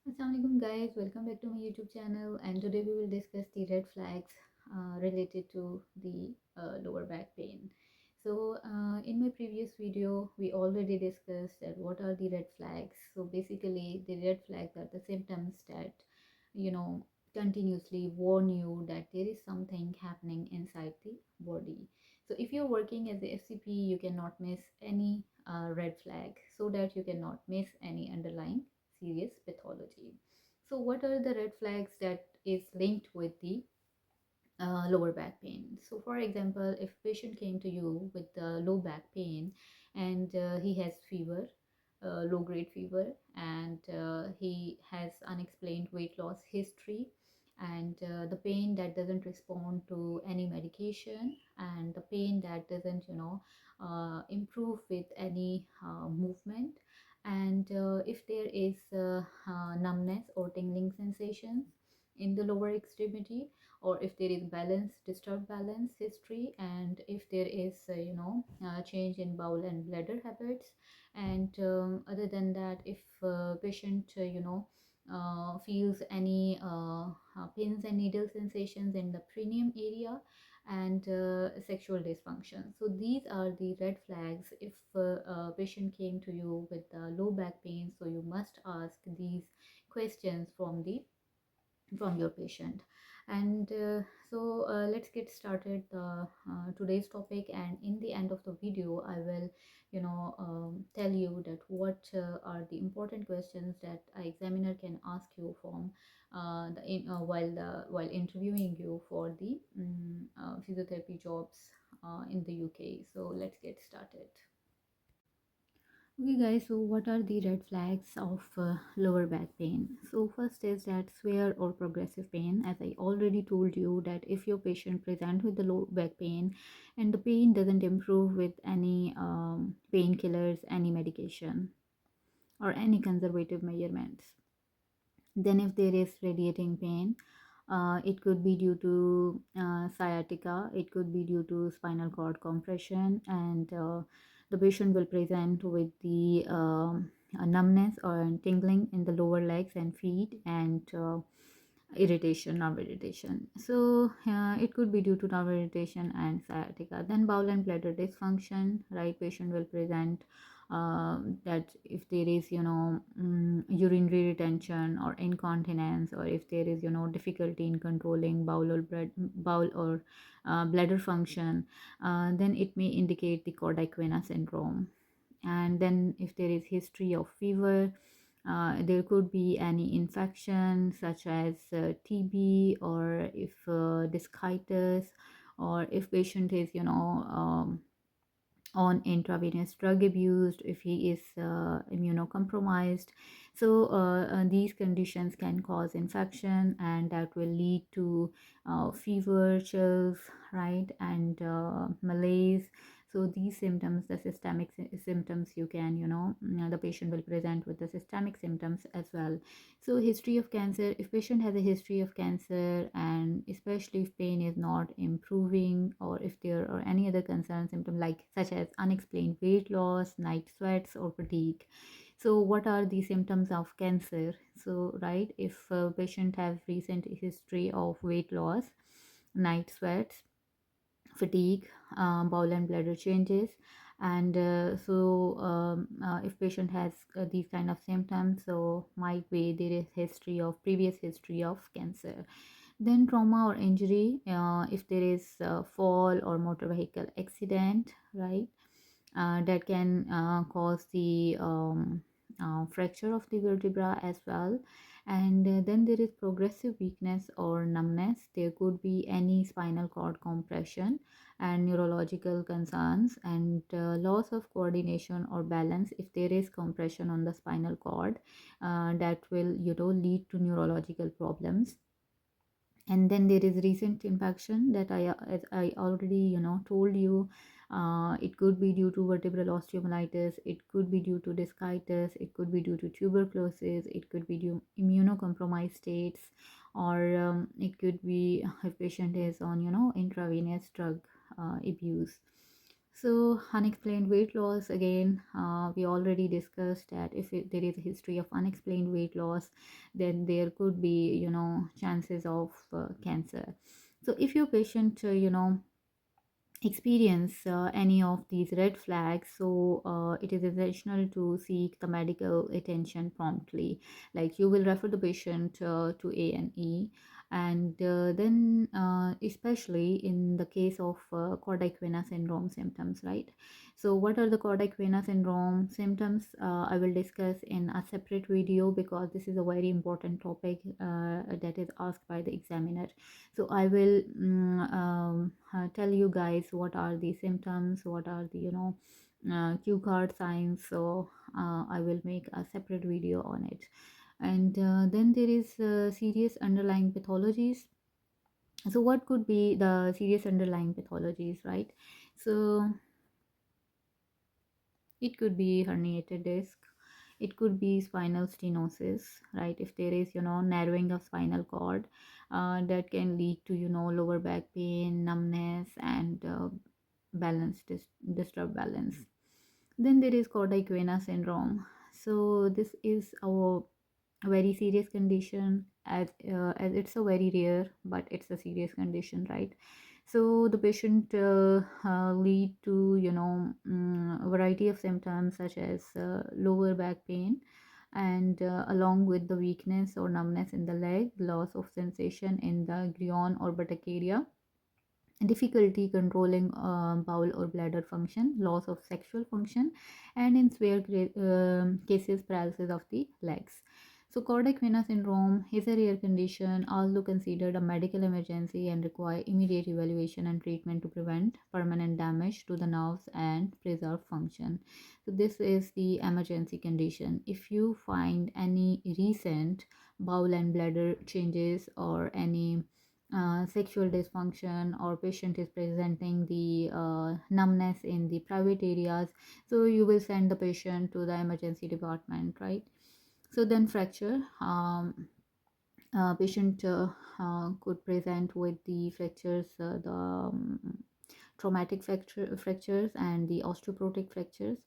Assalamualaikum guys, welcome back to my YouTube channel, and today we will discuss the red flags related to the lower back pain. In my previous video we already discussed that what are the red flags. So basically the red flags are the symptoms that you know continuously warn you that there is something happening inside the body. So if you're working as a FCP, you cannot miss any red flag, so that you cannot miss any underlying serious pathology. So what are the red flags that is linked with the lower back pain? So for example, if patient came to you with low back pain and he has fever, low grade fever, and he has unexplained weight loss history, and the pain that doesn't respond to any medication, and the pain that doesn't improve with any movement, and if there is numbness or tingling sensations in the lower extremity, or if there is disturbed balance history, and if there is change in bowel and bladder habits, and other than that, if patient feels any pins and needle sensations in the perineum area, and sexual dysfunction. So these are the red flags. If a patient came to you with low back pain, so you must ask these questions from your patient. And let's get started today's topic, and in the end of the video I will tell you that what are the important questions that an examiner can ask you from while interviewing you for the physiotherapy jobs in the UK. So let's get started. Okay guys, so what are the red flags of lower back pain? So first is that severe or progressive pain. As I already told you, that if your patient present with the low back pain and the pain doesn't improve with any painkillers, any medication, or any conservative measurements, then if there is radiating pain, it could be due to sciatica, it could be due to spinal cord compression, and the patient will present with the numbness or tingling in the lower legs and feet, and nerve irritation. So it could be due to nerve irritation and sciatica. Then bowel and bladder dysfunction, right? Patient will present that if there is urinary retention or incontinence, or if there is difficulty in controlling bowel or bladder function, then it may indicate the cauda equina syndrome. And then if there is history of fever, there could be any infection such as TB, or if discitis, or if patient is on intravenous drug abused, if he is immunocompromised. So these conditions can cause infection, and that will lead to fever, chills, right, and malaise. So these symptoms, the systemic symptoms, you can the patient will present with the systemic symptoms as well. So history of cancer, if patient has a history of cancer, and especially if pain is not improving, or if there are any other concern symptom like such as unexplained weight loss, night sweats, or fatigue. So what are the symptoms of cancer? So right, if a patient have recent history of weight loss, night sweats, fatigue, bowel and bladder changes, and if patient has these kind of symptoms, so might be there is previous history of cancer. Then trauma or injury, if there is fall or motor vehicle accident, right, that can cause the fracture of the vertebra as well. And then there is progressive weakness or numbness. There could be any spinal cord compression and neurological concerns, and loss of coordination or balance. If there is compression on the spinal cord, that will lead to neurological problems. And then there is recent infection that as I already told you. It could be due to vertebral osteomyelitis, it could be due to discitis, it could be due to tuberculosis, it could be due immunocompromised states, or it could be if patient is on intravenous drug abuse. So, unexplained weight loss, again, we already discussed that if there is a history of unexplained weight loss, then there could be, chances of cancer. So, if your patient, experience any of these red flags, so it is essential to seek the medical attention promptly. Like, you will refer the patient to A&E, and then especially in the case of cauda equina syndrome symptoms, right? So what are the cauda equina syndrome symptoms? I will discuss in a separate video, because this is a very important topic that is asked by the examiner. So I will tell you guys what are the symptoms, what are the cue card signs. So I will make a separate video on it. And then there is serious underlying pathologies. So what could be the serious underlying pathologies, right? So it could be herniated disc, it could be spinal stenosis, right? If there is narrowing of spinal cord, that can lead to lower back pain, numbness, and balance disturbed balance. Then there is cauda equina syndrome. So this is our very serious condition, as it's a very rare, but it's a serious condition, right? So the patient lead to a variety of symptoms, such as lower back pain, and along with the weakness or numbness in the leg, loss of sensation in the glion or buttock area, difficulty controlling bowel or bladder function, loss of sexual function, and in severe cases, paralysis of the legs. So, cauda equina syndrome is a rare condition, although considered a medical emergency, and require immediate evaluation and treatment to prevent permanent damage to the nerves and preserve function. So, this is the emergency condition. If you find any recent bowel and bladder changes, or any sexual dysfunction, or patient is presenting the numbness in the private areas, so you will send the patient to the emergency department, right? So then fracture, patient could present with the fractures, the traumatic fractures and the osteoporotic fractures.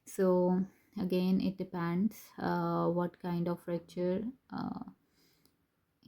So again, it depends what kind of fracture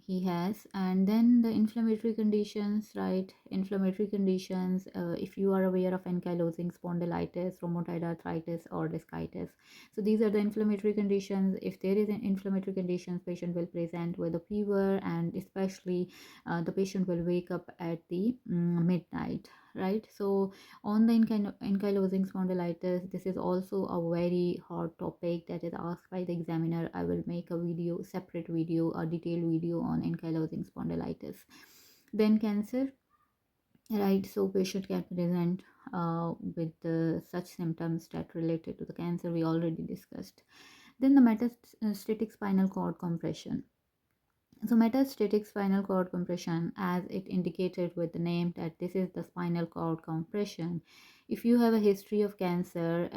he has. And then the inflammatory conditions, right? Inflammatory conditions, if you are aware of ankylosing spondylitis, rheumatoid arthritis, or discitis, so these are the inflammatory conditions. If there is an inflammatory conditions, patient will present with a fever, and especially the patient will wake up at the midnight, right? So on the ankylosing spondylitis, this is also a very hot topic that is asked by the examiner. I will make a video, separate video, a detailed video on ankylosing spondylitis. Then cancer, right? So patient can present with such symptoms that related to the cancer we already discussed. Then the metastatic spinal cord compression. So metastatic spinal cord compression, as it indicated with the name, that this is the spinal cord compression. If you have a history of cancer,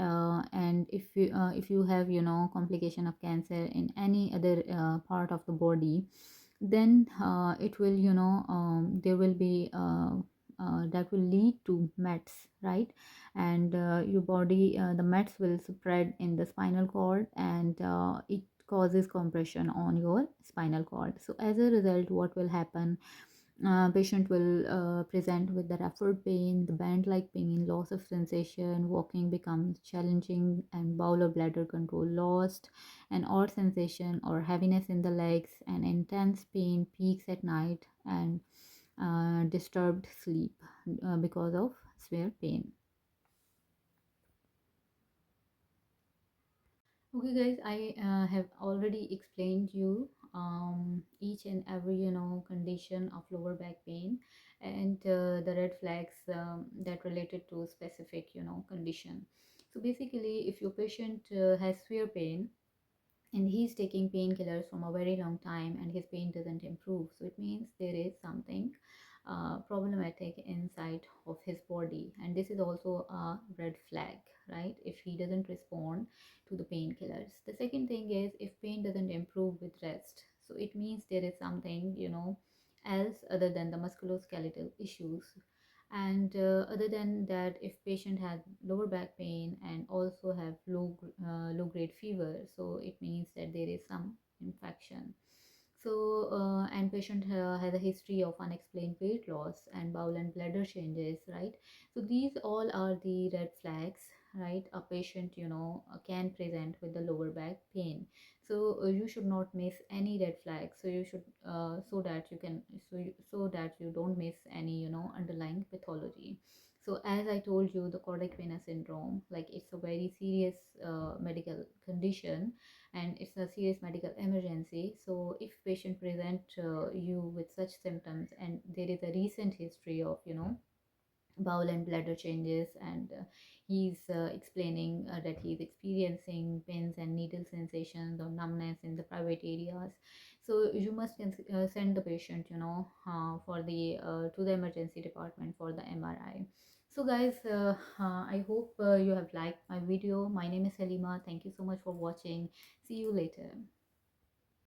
and if you have complication of cancer in any other part of the body, then it will there will be that will lead to mets, right? And your body, the mets will spread in the spinal cord, and it causes compression on your spinal cord. So as a result, what will happen, patient will present with the referred pain, the band like pain, loss of sensation, walking becomes challenging, and bowel or bladder control lost, and odd sensation or heaviness in the legs, and intense pain peaks at night, and disturbed sleep because of severe pain. Okay, guys, I have already explained you each and every condition of lower back pain, and the red flags that related to specific condition. So basically, if your patient has severe pain, and he's taking painkillers from a very long time, and his pain doesn't improve, so it means there is something problematic inside of his body, and this is also a red flag, right? If he doesn't respond to the painkillers. The second thing is, if pain doesn't improve with rest, so it means there is something else other than the musculoskeletal issues. And other than that, if patient has lower back pain and also have low grade fever, so it means that there is some infection. So and patient has a history of unexplained weight loss and bowel and bladder changes, right? So these all are the red flags, right? A patient, can present with the lower back pain. So you should not miss any red flags. So you should so that you can so that you don't miss any underlying pathology. So as I told you, the chronic venous syndrome, like it's a very serious medical condition, and it's a serious medical emergency. So if patient present you with such symptoms and there is a recent history of bowel and bladder changes, and he's explaining that he's experiencing pins and needle sensations or numbness in the private areas, so you must send the patient for the to the emergency department for the MRI. So guys, I hope you have liked my video. My name is Halima. Thank you so much for watching. See you later.